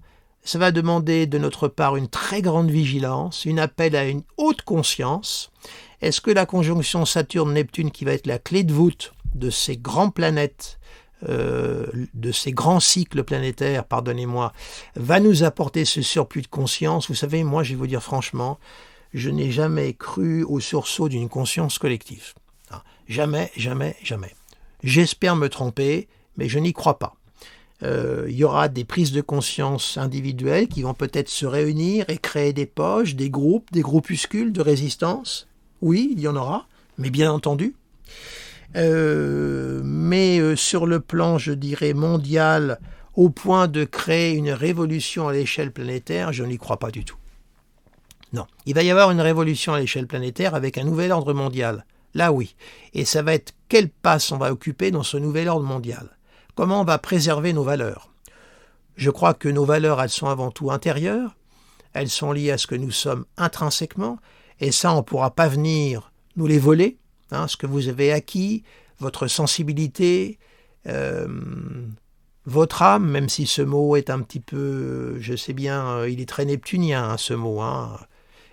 Ça va demander de notre part une très grande vigilance, un appel à une haute conscience. Est-ce que la conjonction Saturne-Neptune, qui va être la clé de voûte de ces grandes planètes, de ces grands cycles planétaires, pardonnez-moi, va nous apporter ce surplus de conscience? Vous savez, moi, je vais vous dire franchement, je n'ai jamais cru au sursaut d'une conscience collective. Jamais, jamais, jamais. J'espère me tromper, mais je n'y crois pas. Il y aura des prises de conscience individuelles qui vont peut-être se réunir et créer des poches, des groupes, des groupuscules de résistance. Oui, il y en aura, mais bien entendu. Mais sur le plan, je dirais, mondial, au point de créer une révolution à l'échelle planétaire, je n'y crois pas du tout. Non, il va y avoir une révolution à l'échelle planétaire avec un nouvel ordre mondial. Là oui, et ça va être quelle place on va occuper dans ce nouvel ordre mondial. Comment on va préserver nos valeurs? Je crois que nos valeurs, elles sont avant tout intérieures, elles sont liées à ce que nous sommes intrinsèquement, et ça, on ne pourra pas venir nous les voler, ce que vous avez acquis, votre sensibilité, votre âme, même si ce mot est un petit peu, je sais bien, il est très neptunien, ce mot.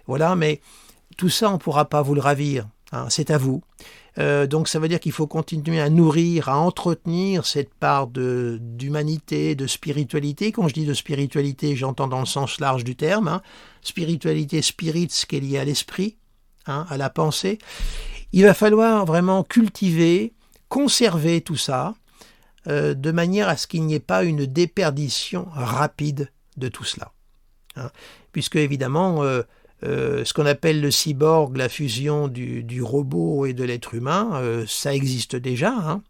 Voilà, mais tout ça, on ne pourra pas vous le ravir, c'est à vous. Donc ça veut dire qu'il faut continuer à nourrir, à entretenir cette part d'humanité, de spiritualité. Quand je dis de spiritualité, j'entends dans le sens large du terme. Spiritualité, spirit, ce qui est lié à l'esprit, à la pensée. Il va falloir vraiment cultiver, conserver tout ça, de manière à ce qu'il n'y ait pas une déperdition rapide de tout cela. Puisque évidemment, ce qu'on appelle le cyborg, la fusion du robot et de l'être humain, ça existe déjà.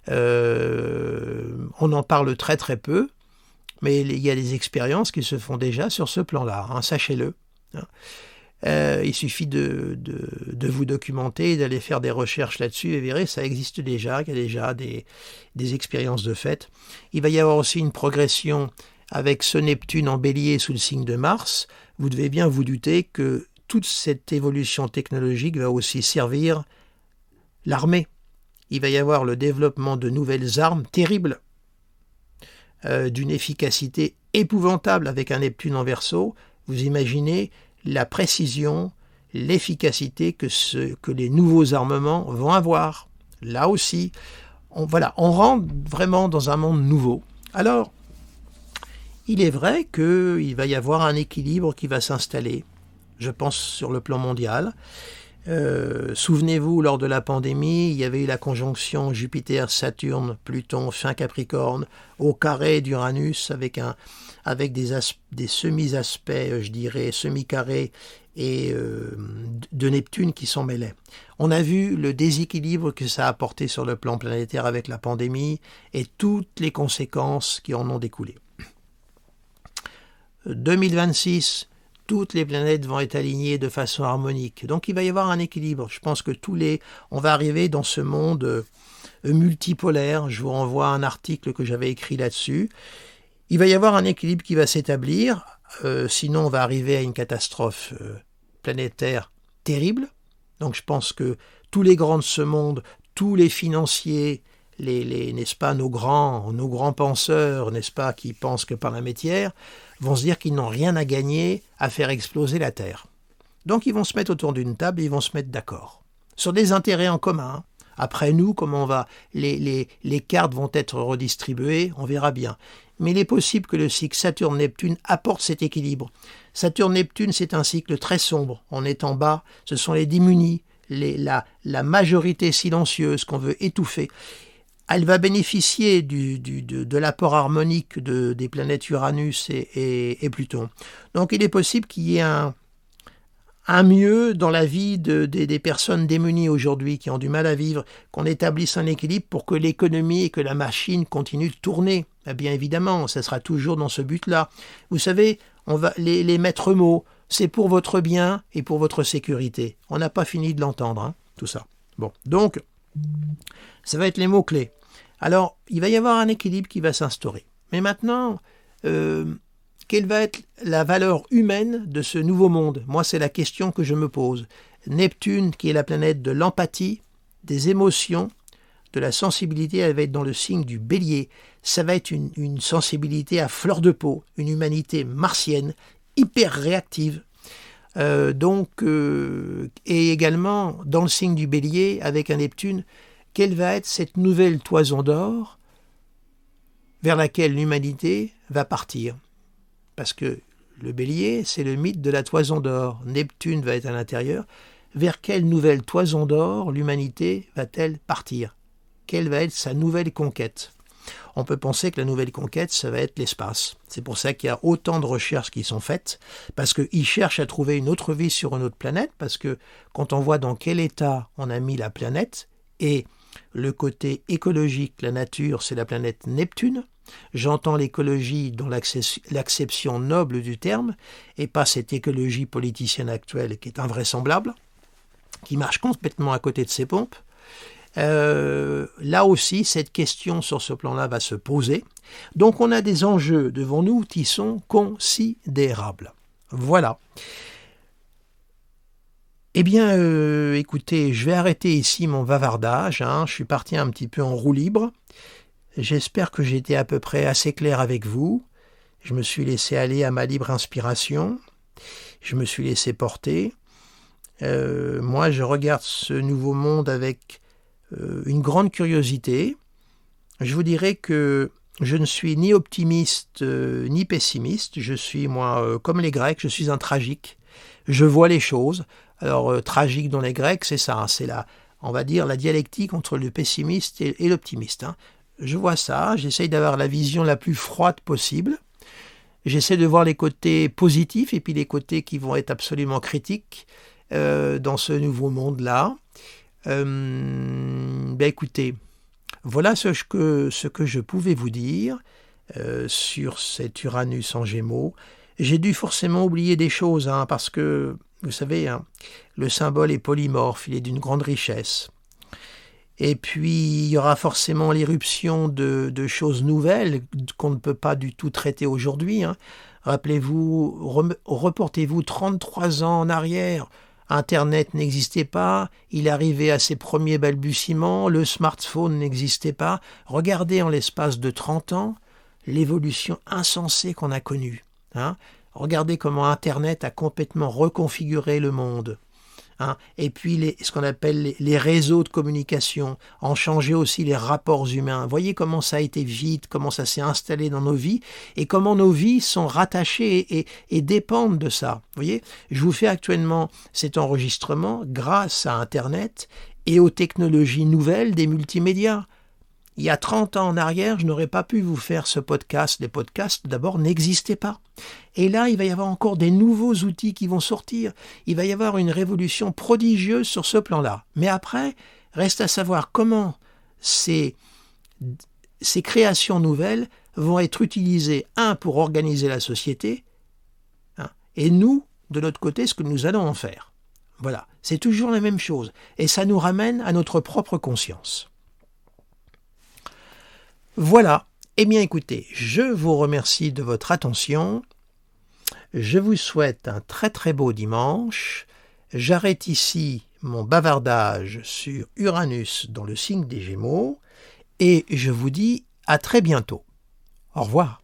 On en parle très très peu, mais il y a des expériences qui se font déjà sur ce plan-là, sachez-le. Il suffit de vous documenter, d'aller faire des recherches là-dessus et vous verrez, ça existe déjà, il y a déjà des expériences de fait. Il va y avoir aussi une progression avec ce Neptune en bélier sous le signe de Mars. Vous devez bien vous douter que toute cette évolution technologique va aussi servir l'armée. Il va y avoir le développement de nouvelles armes terribles, d'une efficacité épouvantable avec un Neptune en Verseau. Vous imaginez la précision, l'efficacité que les nouveaux armements vont avoir. Là aussi, on rentre vraiment dans un monde nouveau. Alors, il est vrai qu'il va y avoir un équilibre qui va s'installer, je pense, sur le plan mondial. Souvenez-vous, lors de la pandémie, il y avait eu la conjonction Jupiter-Saturne, Pluton, fin Capricorne, au carré d'Uranus, avec des semi-aspects, je dirais, semi-carrés, et de Neptune qui s'en mêlaient. On a vu le déséquilibre que ça a apporté sur le plan planétaire avec la pandémie et toutes les conséquences qui en ont découlé. 2026, toutes les planètes vont être alignées de façon harmonique. Donc il va y avoir un équilibre. Je pense que on va arriver dans ce monde multipolaire. Je vous renvoie à un article que j'avais écrit là-dessus. Il va y avoir un équilibre qui va s'établir. Sinon, on va arriver à une catastrophe planétaire terrible. Donc je pense que tous les grands de ce monde, tous les financiers, n'est-ce pas, nos grands penseurs, n'est-ce pas, qui pensent que par la métière, vont se dire qu'ils n'ont rien à gagner à faire exploser la Terre. Donc ils vont se mettre autour d'une table et ils vont se mettre d'accord sur des intérêts en commun. Après nous, comment les cartes vont être redistribuées, on verra bien. Mais il est possible que le cycle Saturne-Neptune apporte cet équilibre. Saturne-Neptune, c'est un cycle très sombre. On est en bas, ce sont les démunis, la majorité silencieuse qu'on veut étouffer. Elle va bénéficier de l'apport harmonique des planètes Uranus et Pluton. Donc il est possible qu'il y ait un mieux dans la vie des personnes démunies aujourd'hui qui ont du mal à vivre, qu'on établisse un équilibre pour que l'économie et que la machine continuent de tourner. Bien évidemment, ça sera toujours dans ce but-là. Vous savez, les maîtres mots, c'est pour votre bien et pour votre sécurité. On n'a pas fini de l'entendre, tout ça. Bon, donc, ça va être les mots-clés. Alors, il va y avoir un équilibre qui va s'instaurer. Mais maintenant, quelle va être la valeur humaine de ce nouveau monde? Moi, c'est la question que je me pose. Neptune, qui est la planète de l'empathie, des émotions, de la sensibilité, elle va être dans le signe du Bélier. Ça va être une sensibilité à fleur de peau, une humanité martienne, hyper réactive. Et également, dans le signe du Bélier, avec un Neptune, quelle va être cette nouvelle toison d'or vers laquelle l'humanité va partir? Parce que le Bélier, c'est le mythe de la toison d'or. Neptune va être à l'intérieur. Vers quelle nouvelle toison d'or l'humanité va-t-elle partir? Quelle va être sa nouvelle conquête? On peut penser que la nouvelle conquête, ça va être l'espace. C'est pour ça qu'il y a autant de recherches qui sont faites, parce qu'ils cherchent à trouver une autre vie sur une autre planète, parce que quand on voit dans quel état on a mis la planète, et le côté écologique, la nature, c'est la planète Neptune. J'entends l'écologie dans l'acception noble du terme, et pas cette écologie politicienne actuelle qui est invraisemblable, qui marche complètement à côté de ses pompes. Là aussi, cette question sur ce plan-là va se poser. Donc on a des enjeux devant nous qui sont considérables. Voilà. Eh bien, écoutez, je vais arrêter ici mon bavardage. Je suis parti un petit peu en roue libre. J'espère que j'ai été à peu près assez clair avec vous. Je me suis laissé aller à ma libre inspiration. Je me suis laissé porter. Moi, je regarde ce nouveau monde avec une grande curiosité. Je vous dirais que je ne suis ni optimiste ni pessimiste. Je suis, moi, comme les Grecs, je suis un tragique. Je vois les choses. Alors, tragique dans les Grecs, c'est ça. C'est on va dire, la dialectique entre le pessimiste et l'optimiste. Je vois ça. J'essaye d'avoir la vision la plus froide possible. J'essaie de voir les côtés positifs et puis les côtés qui vont être absolument critiques dans ce nouveau monde-là. Écoutez, voilà ce que je pouvais vous dire sur cet Uranus en Gémeaux. J'ai dû forcément oublier des choses, parce que, vous savez, le symbole est polymorphe, il est d'une grande richesse. Et puis, il y aura forcément l'éruption de choses nouvelles qu'on ne peut pas du tout traiter aujourd'hui. Rappelez-vous, reportez-vous 33 ans en arrière. Internet n'existait pas, il arrivait à ses premiers balbutiements, le smartphone n'existait pas. Regardez en l'espace de 30 ans l'évolution insensée qu'on a connue. Regardez comment Internet a complètement reconfiguré le monde. Et puis ce qu'on appelle les réseaux de communication ont changé aussi les rapports humains. Voyez comment ça a été vite, comment ça s'est installé dans nos vies et comment nos vies sont rattachées et dépendent de ça. Voyez, je vous fais actuellement cet enregistrement grâce à Internet et aux technologies nouvelles des multimédias. Il y a 30 ans en arrière, je n'aurais pas pu vous faire ce podcast. Les podcasts, d'abord, n'existaient pas. Et là, il va y avoir encore des nouveaux outils qui vont sortir. Il va y avoir une révolution prodigieuse sur ce plan-là. Mais après, reste à savoir comment ces créations nouvelles vont être utilisées, pour organiser la société, et nous, de notre côté, ce que nous allons en faire. Voilà, c'est toujours la même chose. Et ça nous ramène à notre propre conscience. Voilà, eh bien écoutez, je vous remercie de votre attention, je vous souhaite un très très beau dimanche, j'arrête ici mon bavardage sur Uranus dans le signe des Gémeaux, et je vous dis à très bientôt. Au revoir.